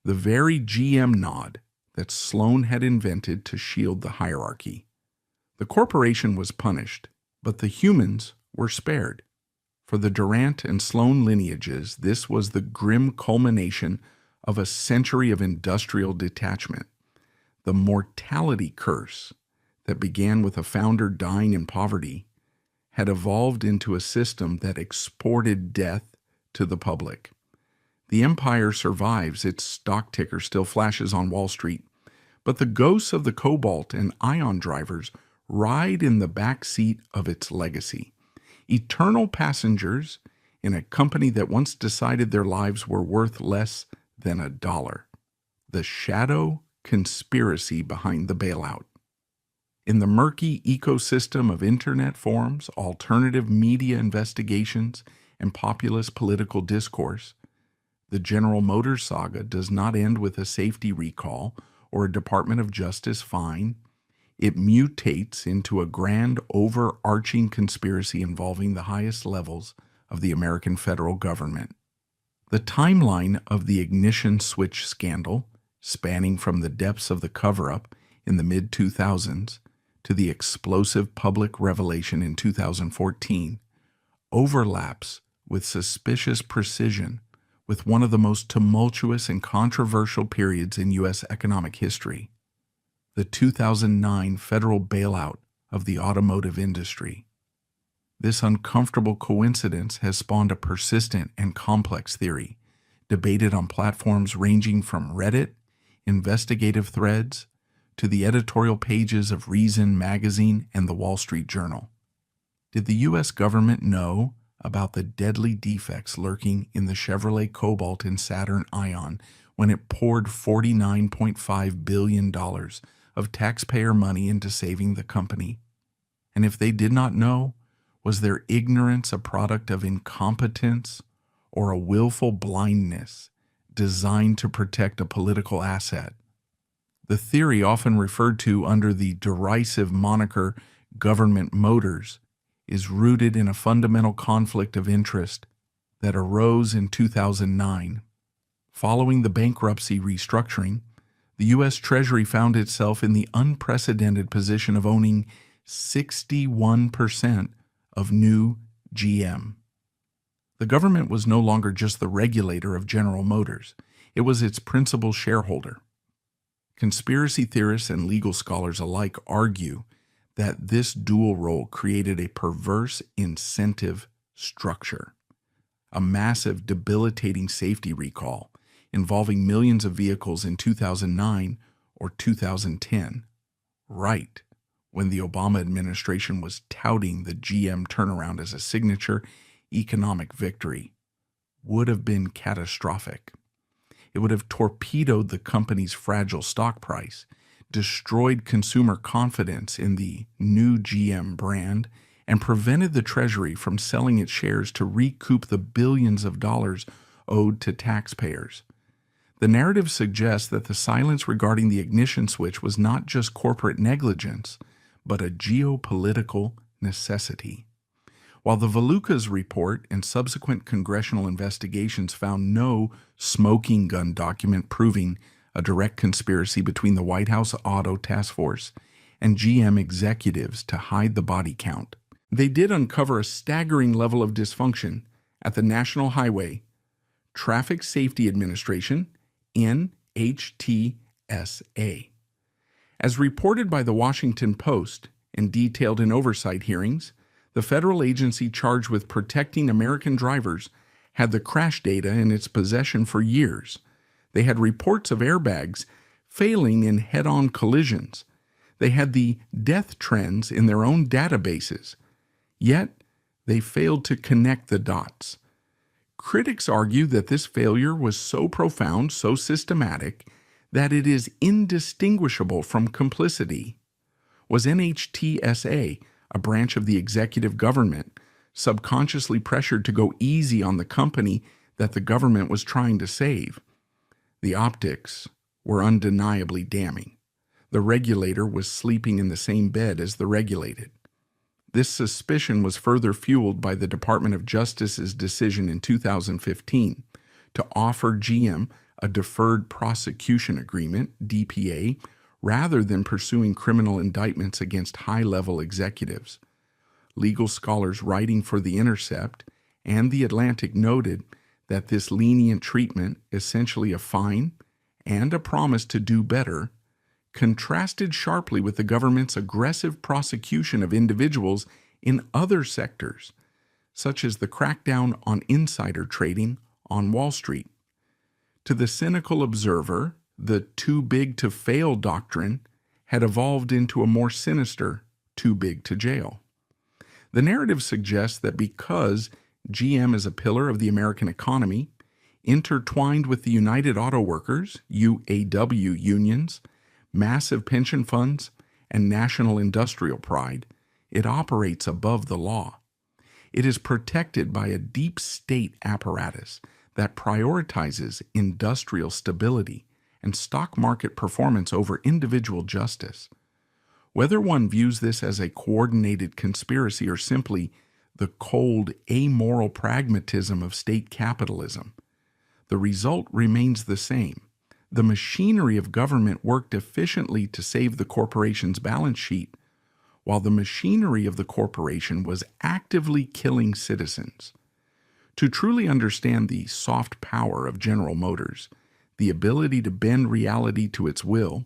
the very GM nod that Sloan had invented to shield the hierarchy. The corporation was punished, but the humans were spared. For the Durant and Sloan lineages, this was the grim culmination of a century of industrial detachment. The mortality curse that began with a founder dying in poverty had evolved into a system that exported death to the public. The empire survives, its stock ticker still flashes on Wall Street, but the ghosts of the cobalt and ion drivers ride in the back seat of its legacy. Eternal passengers in a company that once decided their lives were worth less than $1. The shadow conspiracy behind the bailout. In the murky ecosystem of internet forums, alternative media investigations, and populist political discourse, the General Motors saga does not end with a safety recall or a Department of Justice fine. It mutates into a grand, overarching conspiracy involving the highest levels of the American federal government. The timeline of the ignition switch scandal, spanning from the depths of the cover-up in the mid-2000s to the explosive public revelation in 2014, overlaps with suspicious precision with one of the most tumultuous and controversial periods in U.S. economic history, the 2009 federal bailout of the automotive industry. This uncomfortable coincidence has spawned a persistent and complex theory, debated on platforms ranging from Reddit, investigative threads, to the editorial pages of Reason magazine and the Wall Street Journal. Did the U.S. government know about the deadly defects lurking in the Chevrolet Cobalt and Saturn Ion when it poured $49.5 billion of taxpayer money into saving the company? And if they did not know, was their ignorance a product of incompetence or a willful blindness designed to protect a political asset? The theory, often referred to under the derisive moniker Government Motors, is rooted in a fundamental conflict of interest that arose in 2009. Following the bankruptcy restructuring, the U.S. Treasury found itself in the unprecedented position of owning 61% of new GM. The government was no longer just the regulator of General Motors. It was its principal shareholder. Conspiracy theorists and legal scholars alike argue that this dual role created a perverse incentive structure, a massive, debilitating safety recall involving millions of vehicles in 2009 or 2010, right when the Obama administration was touting the GM turnaround as a signature economic victory, would have been catastrophic. It would have torpedoed the company's fragile stock price, destroyed consumer confidence in the new GM brand, and prevented the Treasury from selling its shares to recoup the billions of dollars owed to taxpayers. The narrative suggests that the silence regarding the ignition switch was not just corporate negligence, but a geopolitical necessity. While the Valukas report and subsequent congressional investigations found no smoking gun document proving a direct conspiracy between the White House Auto Task Force and GM executives to hide the body count, they did uncover a staggering level of dysfunction at the National Highway Traffic Safety Administration, NHTSA. As reported by the Washington Post and detailed in oversight hearings, the federal agency charged with protecting American drivers had the crash data in its possession for years. They had reports of airbags failing in head-on collisions. They had the death trends in their own databases. Yet, they failed to connect the dots. Critics argue that this failure was so profound, so systematic, that it is indistinguishable from complicity. Was NHTSA, a branch of the executive government, subconsciously pressured to go easy on the company that the government was trying to save? The optics were undeniably damning. The regulator was sleeping in the same bed as the regulated. This suspicion was further fueled by the Department of Justice's decision in 2015 to offer GM a deferred prosecution agreement, DPA, rather than pursuing criminal indictments against high-level executives. Legal scholars writing for The Intercept and The Atlantic noted that this lenient treatment, essentially a fine and a promise to do better, contrasted sharply with the government's aggressive prosecution of individuals in other sectors, such as the crackdown on insider trading on Wall Street. To the cynical observer, the too big to fail doctrine had evolved into a more sinister too big to jail. The narrative suggests that because GM is a pillar of the American economy, intertwined with the United Auto Workers, UAW unions, massive pension funds, and national industrial pride, it operates above the law. It is protected by a deep state apparatus that prioritizes industrial stability and stock market performance over individual justice. Whether one views this as a coordinated conspiracy or simply the cold, amoral pragmatism of state capitalism, the result remains the same. The machinery of government worked efficiently to save the corporation's balance sheet, while the machinery of the corporation was actively killing citizens. To truly understand the soft power of General Motors, the ability to bend reality to its will,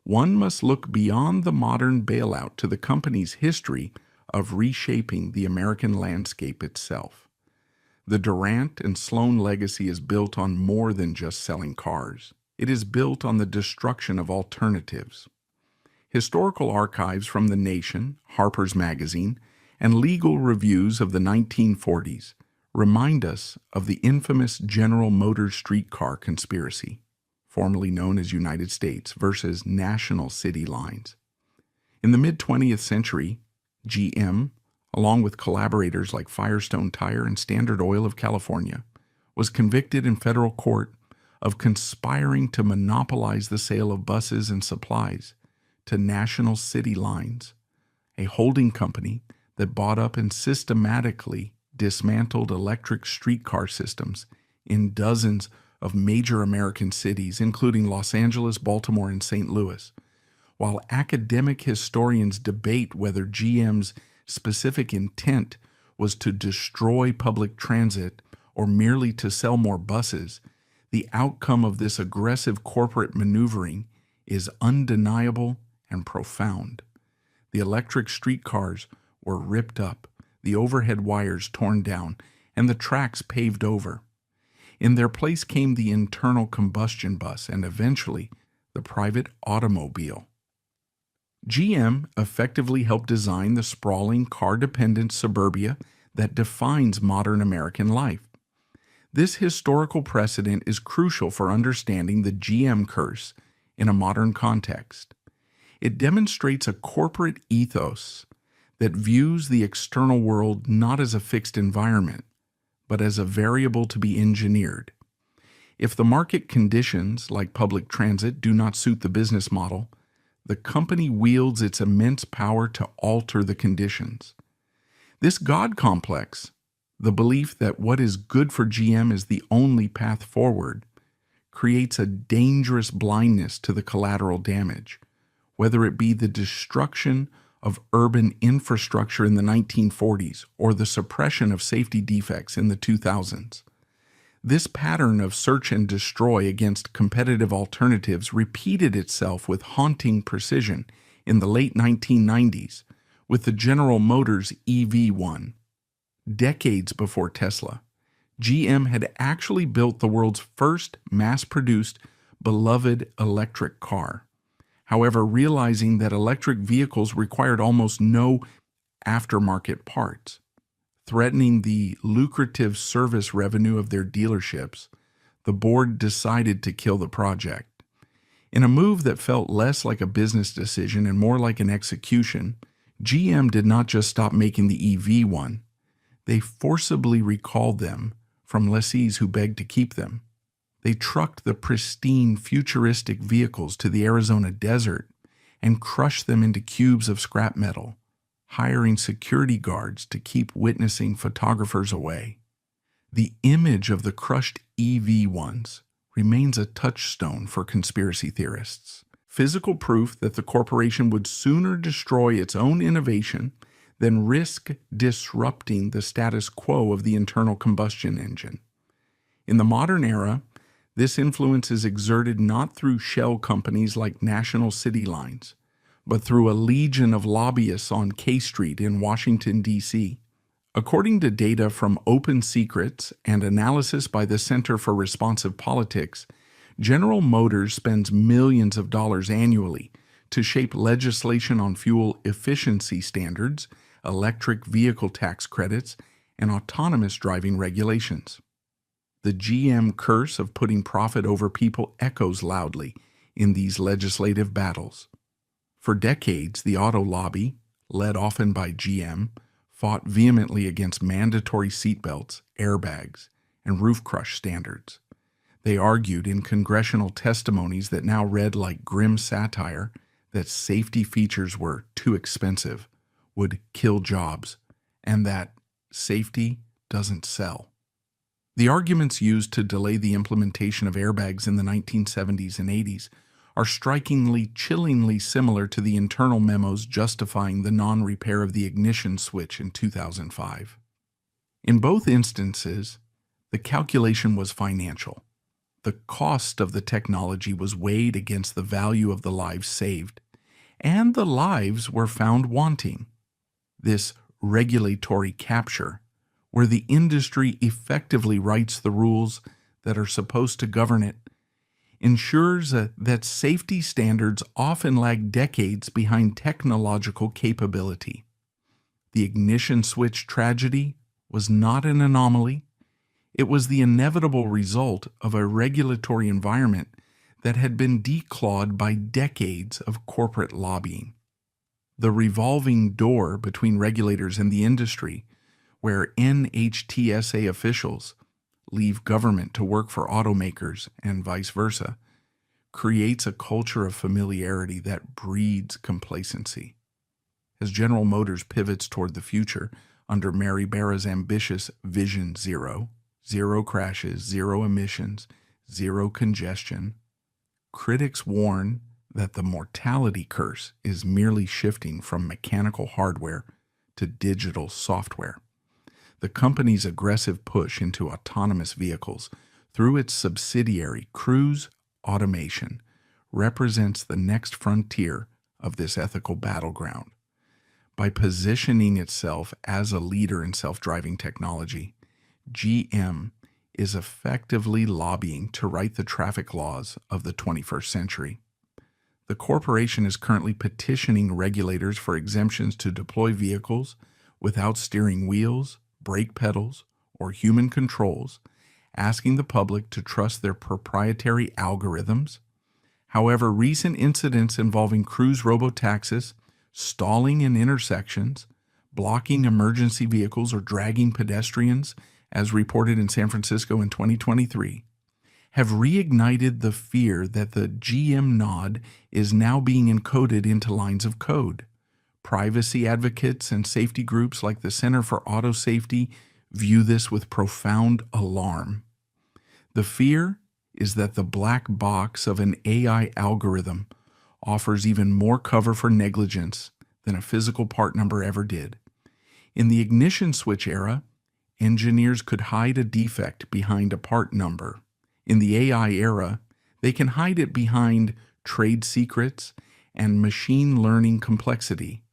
one must look beyond the modern bailout to the company's history of reshaping the American landscape itself. The Durant and Sloan legacy is built on more than just selling cars. It is built on the destruction of alternatives. Historical archives from The Nation, Harper's Magazine, and legal reviews of the 1940s remind us of the infamous General Motors streetcar conspiracy, formerly known as United States versus National City Lines. In the mid-20th century, GM, along with collaborators like Firestone Tire and Standard Oil of California, was convicted in federal court of conspiring to monopolize the sale of buses and supplies to National City Lines, a holding company that bought up and systematically dismantled electric streetcar systems in dozens of major American cities, including Los Angeles, Baltimore, and St. Louis. While academic historians debate whether GM's specific intent was to destroy public transit or merely to sell more buses, the outcome of this aggressive corporate maneuvering is undeniable and profound. The electric streetcars were ripped up, the overhead wires torn down, and the tracks paved over. In their place came the internal combustion bus and eventually the private automobile. GM effectively helped design the sprawling, car-dependent suburbia that defines modern American life. This historical precedent is crucial for understanding the GM curse in a modern context. It demonstrates a corporate ethos that views the external world not as a fixed environment, but as a variable to be engineered. If the market conditions, like public transit, do not suit the business model, the company wields its immense power to alter the conditions. This God complex, the belief that what is good for GM is the only path forward, creates a dangerous blindness to the collateral damage, whether it be the destruction of urban infrastructure in the 1940s or the suppression of safety defects in the 2000s. This pattern of search and destroy against competitive alternatives repeated itself with haunting precision in the late 1990s with the General Motors EV1. Decades before Tesla, GM had actually built the world's first mass-produced, beloved electric car. However, realizing that electric vehicles required almost no aftermarket parts. threatening the lucrative service revenue of their dealerships, the board decided to kill the project. In a move that felt less like a business decision and more like an execution, GM did not just stop making the EV1, they forcibly recalled them from lessees who begged to keep them. They trucked the pristine, futuristic vehicles to the Arizona desert and crushed them into cubes of scrap metal, hiring security guards to keep witnessing photographers away. The image of the crushed EV1s remains a touchstone for conspiracy theorists, physical proof that the corporation would sooner destroy its own innovation than risk disrupting the status quo of the internal combustion engine. In the modern era, this influence is exerted not through shell companies like National City Lines, but through a legion of lobbyists on K Street in Washington, D.C. According to data from Open Secrets and analysis by the Center for Responsive Politics, General Motors spends millions of dollars annually to shape legislation on fuel efficiency standards, electric vehicle tax credits, and autonomous driving regulations. The GM curse of putting profit over people echoes loudly in these legislative battles. For decades, the auto lobby, led often by GM, fought vehemently against mandatory seatbelts, airbags, and roof crush standards. They argued in congressional testimonies that now read like grim satire that safety features were too expensive, would kill jobs, and that safety doesn't sell. The arguments used to delay the implementation of airbags in the 1970s and 80s are strikingly, chillingly similar to the internal memos justifying the non-repair of the ignition switch in 2005. In both instances, the calculation was financial. The cost of the technology was weighed against the value of the lives saved, and the lives were found wanting. This regulatory capture, where the industry effectively writes the rules that are supposed to govern it, ensures that safety standards often lag decades behind technological capability. The ignition switch tragedy was not an anomaly. It was the inevitable result of a regulatory environment that had been declawed by decades of corporate lobbying. The revolving door between regulators and the industry, where NHTSA officials leave government to work for automakers and vice versa, creates a culture of familiarity that breeds complacency. As General Motors pivots toward the future under Mary Barra's ambitious Vision Zero, zero crashes, zero emissions, zero congestion, critics warn that the mortality curse is merely shifting from mechanical hardware to digital software. The company's aggressive push into autonomous vehicles through its subsidiary Cruise Automation represents the next frontier of this ethical battleground. By positioning itself as a leader in self-driving technology, GM is effectively lobbying to write the traffic laws of the 21st century. The corporation is currently petitioning regulators for exemptions to deploy vehicles without steering wheels, brake pedals, or human controls, asking the public to trust their proprietary algorithms. However, recent incidents involving Cruise robotaxis, stalling in intersections, blocking emergency vehicles, or dragging pedestrians, as reported in San Francisco in 2023, have reignited the fear that the GM nod is now being encoded into lines of code. Privacy advocates and safety groups like the Center for Auto Safety view this with profound alarm. The fear is that the black box of an AI algorithm offers even more cover for negligence than a physical part number ever did. In the ignition switch era, engineers could hide a defect behind a part number. In the AI era, they can hide it behind trade secrets and machine learning complexity.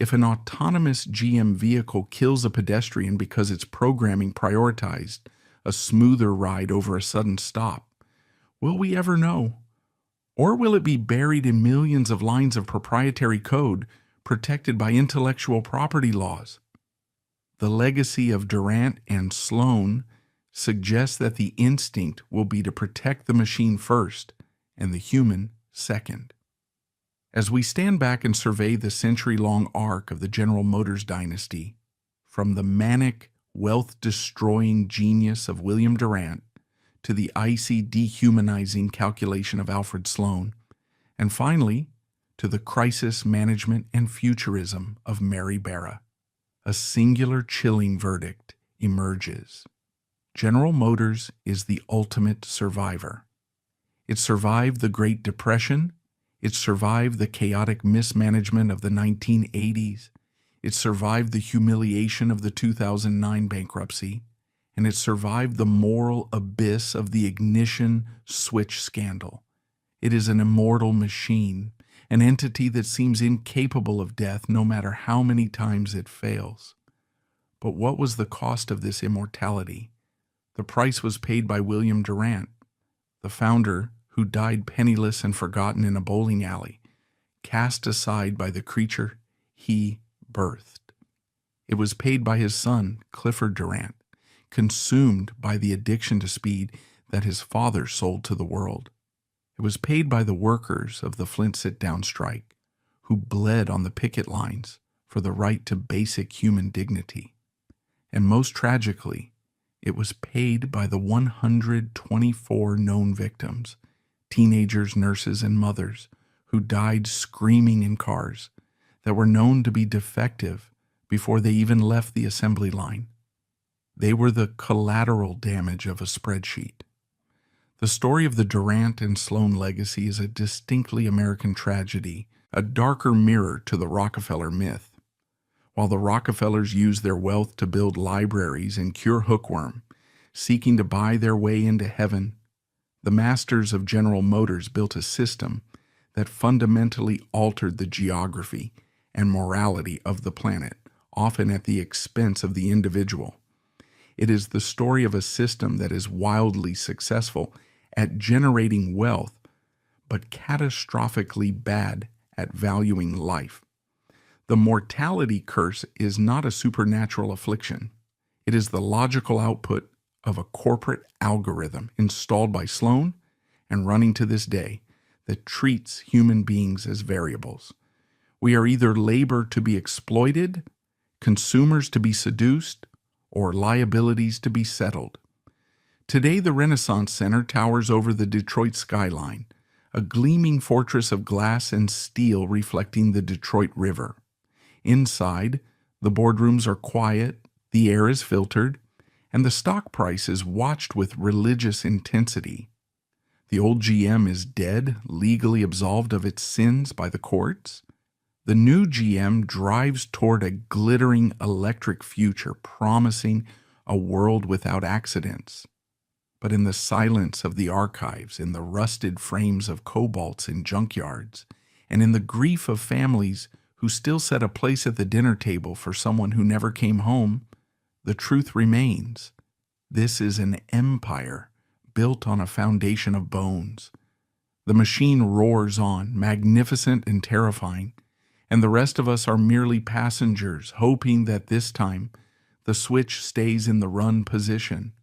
If an autonomous GM vehicle kills a pedestrian because its programming prioritized a smoother ride over a sudden stop, will we ever know? Or will it be buried in millions of lines of proprietary code protected by intellectual property laws? The legacy of Durant and Sloan suggests that the instinct will be to protect the machine first and the human second. As we stand back and survey the century-long arc of the General Motors dynasty, from the manic, wealth-destroying genius of William Durant to the icy, dehumanizing calculation of Alfred Sloan, and finally to the crisis management and futurism of Mary Barra, a singular chilling verdict emerges. General Motors is the ultimate survivor. It survived the Great Depression. It survived the chaotic mismanagement of the 1980s. It survived the humiliation of the 2009 bankruptcy. And it survived the moral abyss of the ignition switch scandal. It is an immortal machine, an entity that seems incapable of death no matter how many times it fails. But what was the cost of this immortality? The price was paid by William Durant, the founder who died penniless and forgotten in a bowling alley, cast aside by the creature he birthed. It was paid by his son, Clifford Durant, consumed by the addiction to speed that his father sold to the world. It was paid by the workers of the Flint sit-down strike, who bled on the picket lines for the right to basic human dignity. And most tragically, it was paid by the 124 known victims, teenagers, nurses, and mothers, who died screaming in cars that were known to be defective before they even left the assembly line. They were the collateral damage of a spreadsheet. The story of the Durant and Sloan legacy is a distinctly American tragedy, a darker mirror to the Rockefeller myth. While the Rockefellers used their wealth to build libraries and cure hookworm, seeking to buy their way into heaven, the masters of General Motors built a system that fundamentally altered the geography and morality of the planet, often at the expense of the individual. It is the story of a system that is wildly successful at generating wealth, but catastrophically bad at valuing life. The mortality curse is not a supernatural affliction. It is the logical output of a corporate algorithm installed by Sloan and running to this day that treats human beings as variables. We are either labor to be exploited, consumers to be seduced, or liabilities to be settled. Today, the Renaissance Center towers over the Detroit skyline, a gleaming fortress of glass and steel reflecting the Detroit River. Inside, the boardrooms are quiet, the air is filtered, and the stock price is watched with religious intensity. The old GM is dead, legally absolved of its sins by the courts. The new GM drives toward a glittering electric future, promising a world without accidents. But in the silence of the archives, in the rusted frames of cobalts in junkyards, and in the grief of families who still set a place at the dinner table for someone who never came home, the truth remains. This is an empire built on a foundation of bones. The machine roars on, magnificent and terrifying, and the rest of us are merely passengers, hoping that this time the switch stays in the run position,